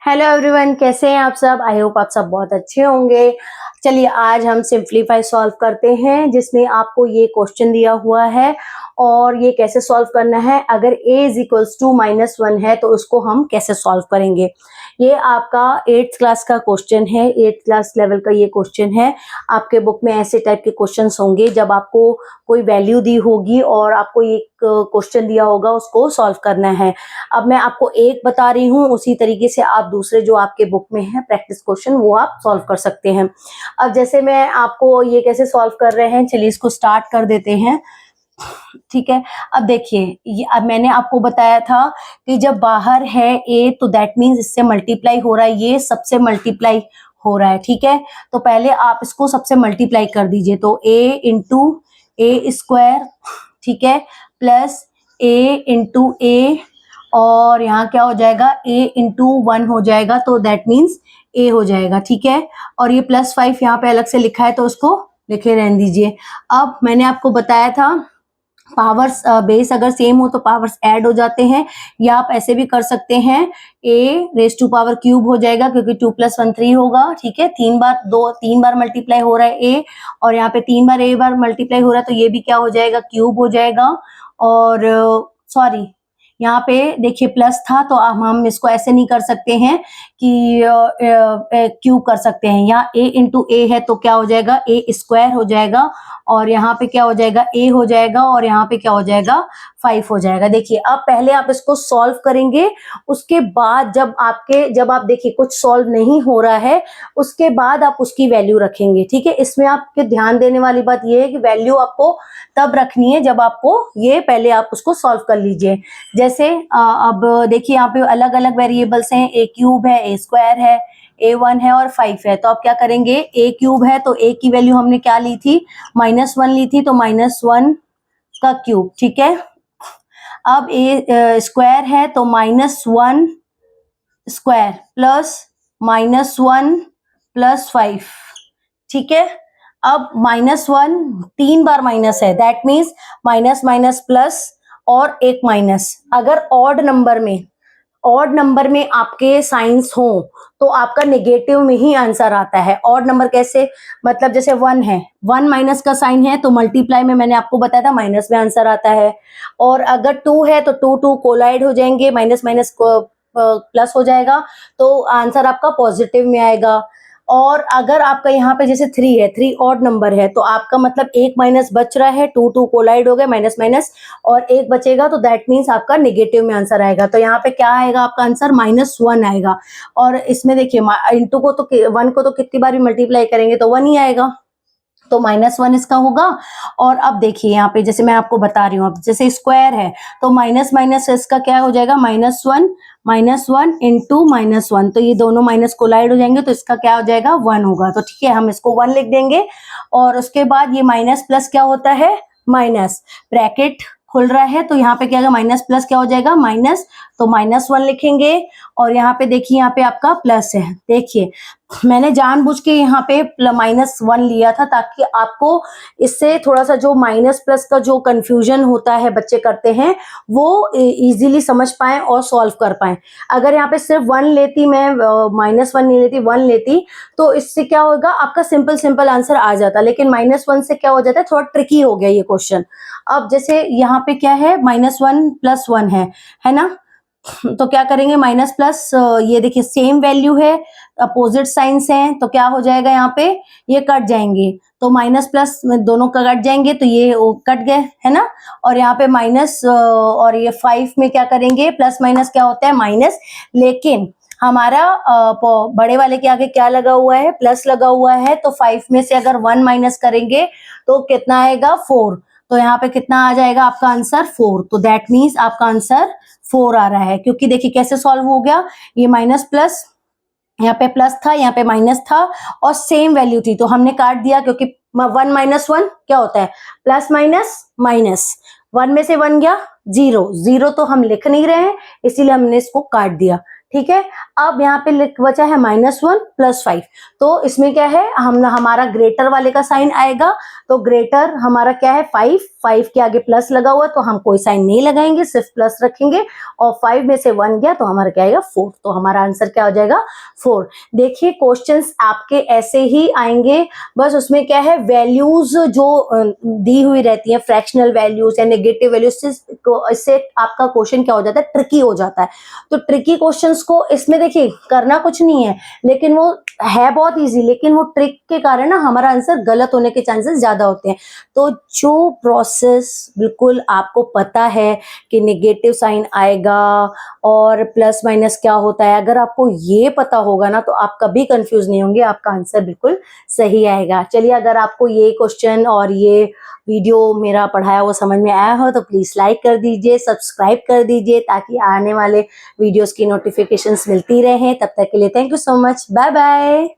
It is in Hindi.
हेलो एवरीवन, कैसे हैं आप सब। आई होप आप सब बहुत अच्छे होंगे। चलिए आज हम सिंप्लीफाई सॉल्व करते हैं, जिसमें आपको ये क्वेश्चन दिया हुआ है और ये कैसे सॉल्व करना है। अगर a इज इक्वल्स टू -1 है तो उसको हम कैसे सॉल्व करेंगे। ये आपका 8th क्लास का क्वेश्चन है, 8th क्लास लेवल का ये क्वेश्चन है। आपके बुक में ऐसे टाइप के क्वेश्चंस होंगे जब आपको कोई वैल्यू दी होगी और आपको एक क्वेश्चन दिया होगा, उसको सॉल्व करना है। अब मैं आपको एक बता रही हूँ, उसी तरीके से आप दूसरे जो आपके बुक में है प्रैक्टिस क्वेश्चन वो आप सॉल्व कर सकते हैं। अब जैसे मैं आपको ये कैसे सॉल्व कर रहे हैं, चलिए इसको स्टार्ट कर देते हैं। ठीक है, अब देखिए अब मैंने आपको बताया था कि जब बाहर है a तो दैट मीन्स इससे मल्टीप्लाई हो रहा है, ये सबसे मल्टीप्लाई हो रहा है। ठीक है, तो पहले आप इसको सबसे मल्टीप्लाई कर दीजिए, तो a इंटू ए स्क्वायर, ठीक है, प्लस a इंटू ए, और यहाँ क्या हो जाएगा a इंटू 1 हो जाएगा, तो दैट मीन्स a हो जाएगा। ठीक है, और ये +5 यहाँ पे अलग से लिखा है तो उसको लिखे रहने दीजिए। अब मैंने आपको बताया था पावर्स बेस अगर सेम हो तो पावर्स ऐड हो जाते हैं, या आप ऐसे भी कर सकते हैं a⁻³ हो जाएगा, क्योंकि 2 + 1 3 होगा। ठीक है, तीन बार मल्टीप्लाई हो रहा है a, और यहाँ पे 3 बार मल्टीप्लाई हो रहा है, तो ये भी क्या हो जाएगा, क्यूब हो जाएगा। और सॉरी, यहाँ पे देखिए प्लस था तो अब हम इसको ऐसे नहीं कर सकते हैं कि क्यूब कर सकते हैं। यहाँ a इंटू ए है तो क्या हो जाएगा, a² हो जाएगा, और यहाँ पे क्या हो जाएगा, a हो जाएगा, और यहाँ पे क्या हो जाएगा, 5 हो जाएगा। देखिए अब पहले आप इसको सॉल्व करेंगे, उसके बाद जब आप देखिए कुछ सॉल्व नहीं हो रहा है, उसके बाद आप उसकी वैल्यू रखेंगे। ठीक है, इसमें आपके ध्यान देने वाली बात ये है कि वैल्यू आपको तब रखनी है जब आपको ये पहले आप उसको सॉल्व कर लीजिए। जैसे अब देखिए यहाँ पे अलग अलग वेरिएबल्स हैं, a³ है, a² है, a1 है और 5 है। तो आप क्या करेंगे, a³ है तो a की वैल्यू हमने क्या ली थी, -1 ली थी, तो -1 का क्यूब। ठीक है, अब a² है तो -1² प्लस -1 प्लस 5। ठीक है, अब -1 3 बार माइनस है, that means minus minus plus और एक माइनस। अगर ऑड नंबर में आपके साइंस हो तो आपका नेगेटिव में ही आंसर आता है। ऑड नंबर कैसे, मतलब जैसे 1 है, 1 माइनस का साइन है तो मल्टीप्लाई में मैंने आपको बताया था माइनस में आंसर आता है। और अगर 2 है तो 2 कोलाइड हो जाएंगे, माइनस माइनस प्लस हो जाएगा, तो आंसर आपका पॉजिटिव में आएगा। और अगर आपका यहाँ पे जैसे 3 है, 3 ऑड नंबर है, तो आपका मतलब एक माइनस बच रहा है, 2 कोलाइड हो गए, माइनस माइनस और एक बचेगा, तो दैट मीन्स आपका नेगेटिव में आंसर आएगा। तो यहाँ पे क्या आएगा आपका आंसर, -1 आएगा। और इसमें देखिए इंटू को तो 1 को तो कितनी बार भी मल्टीप्लाई करेंगे तो 1 ही आएगा, तो -1 इसका होगा। और अब देखिए यहाँ पे जैसे मैं आपको बता रही हूँ, अब जैसे स्क्वायर है तो माइनस माइनस इसका क्या हो जाएगा, -1 इंटू -1, तो ये दोनों माइनस कोलाइड हो जाएंगे, तो इसका क्या हो जाएगा, 1 होगा। तो ठीक है, हम इसको 1 लिख देंगे। और उसके बाद ये माइनस प्लस क्या होता है, माइनस, ब्रैकेट खुल रहा है तो यहाँ पे क्या होगा, माइनस प्लस क्या हो जाएगा, माइनस, तो -1 लिखेंगे। और यहाँ पे देखिए, यहाँ पे आपका प्लस है। देखिए मैंने जानबूझ के यहाँ पे -1 लिया था ताकि आपको इससे थोड़ा सा जो माइनस प्लस का जो कंफ्यूजन होता है बच्चे करते हैं वो इजीली समझ पाएं और सॉल्व कर पाएं। अगर यहाँ पे सिर्फ 1 लेती मैं, -1 नहीं लेती, 1 लेती, तो इससे क्या होगा, आपका सिंपल आंसर आ जाता। लेकिन -1 से क्या हो जाता है, थोड़ा ट्रिकी हो गया ये क्वेश्चन। अब जैसे यहाँ पे क्या है, -1 + 1 है ना, तो क्या करेंगे, माइनस प्लस, ये देखिए सेम वैल्यू है, अपोजिट साइंस हैं, तो क्या हो जाएगा, यहाँ पे ये कट जाएंगे, तो माइनस प्लस दोनों का कट जाएंगे, तो ये कट गए, है ना। और यहाँ पे माइनस, और ये 5 में क्या करेंगे, प्लस माइनस क्या होता है, माइनस। लेकिन हमारा बड़े वाले के आगे क्या लगा हुआ है, प्लस लगा हुआ है, तो 5 में से अगर 1 माइनस करेंगे तो कितना आएगा, 4। तो यहाँ पे कितना आ जाएगा आपका आंसर, 4। तो दैट मीन्स आपका आंसर 4 आ रहा है। क्योंकि देखिए कैसे सॉल्व हो गया, ये माइनस प्लस, यहाँ पे प्लस था, यहाँ पे माइनस था, और सेम वैल्यू थी तो हमने काट दिया, क्योंकि 1 - 1 क्या होता है, प्लस माइनस माइनस, 1 में से 1 गया 0 तो हम लिख नहीं रहे हैं, इसीलिए हमने इसको काट दिया। ठीक है, अब यहाँ पे बचा है -1 + 5, तो इसमें क्या है, हमारा ग्रेटर वाले का साइन आएगा, तो ग्रेटर हमारा क्या है, 5 5 के आगे प्लस लगा हुआ है तो हम कोई साइन नहीं लगाएंगे, सिर्फ प्लस रखेंगे, और 5 में से 1 गया तो हमारा क्या आएगा 4, तो हमारा आंसर क्या हो जाएगा 4। देखिए क्वेश्चंस आपके ऐसे ही आएंगे, बस उसमें क्या है वैल्यूज जो दी हुई रहती है, फ्रैक्शनल वैल्यूज या नेगेटिव वैल्यूज, इससे आपका क्वेश्चन क्या हो जाता है, ट्रिकी हो जाता है। तो ट्रिकी क्वेश्चंस को इसमें देखिए करना कुछ नहीं है, लेकिन वो है बहुत इजी, लेकिन वो ट्रिक के कारण ना हमारा आंसर गलत होने के चांसेस ज्यादा होते हैं। तो जो प्रोसेस बिल्कुल आपको पता है कि नेगेटिव साइन आएगा और प्लस माइनस क्या होता है, अगर आपको ये पता होगा ना तो आप कभी कंफ्यूज नहीं होंगे, आपका आंसर बिल्कुल सही आएगा। चलिए, अगर आपको ये क्वेश्चन और ये वीडियो मेरा पढ़ाया वो समझ में आया हो तो प्लीज लाइक कर दीजिए, सब्सक्राइब कर दीजिए, ताकि आने वाले वीडियोस की नोटिफिकेशंस मिलती रहें। तब तक के लिए thank you so much, bye bye.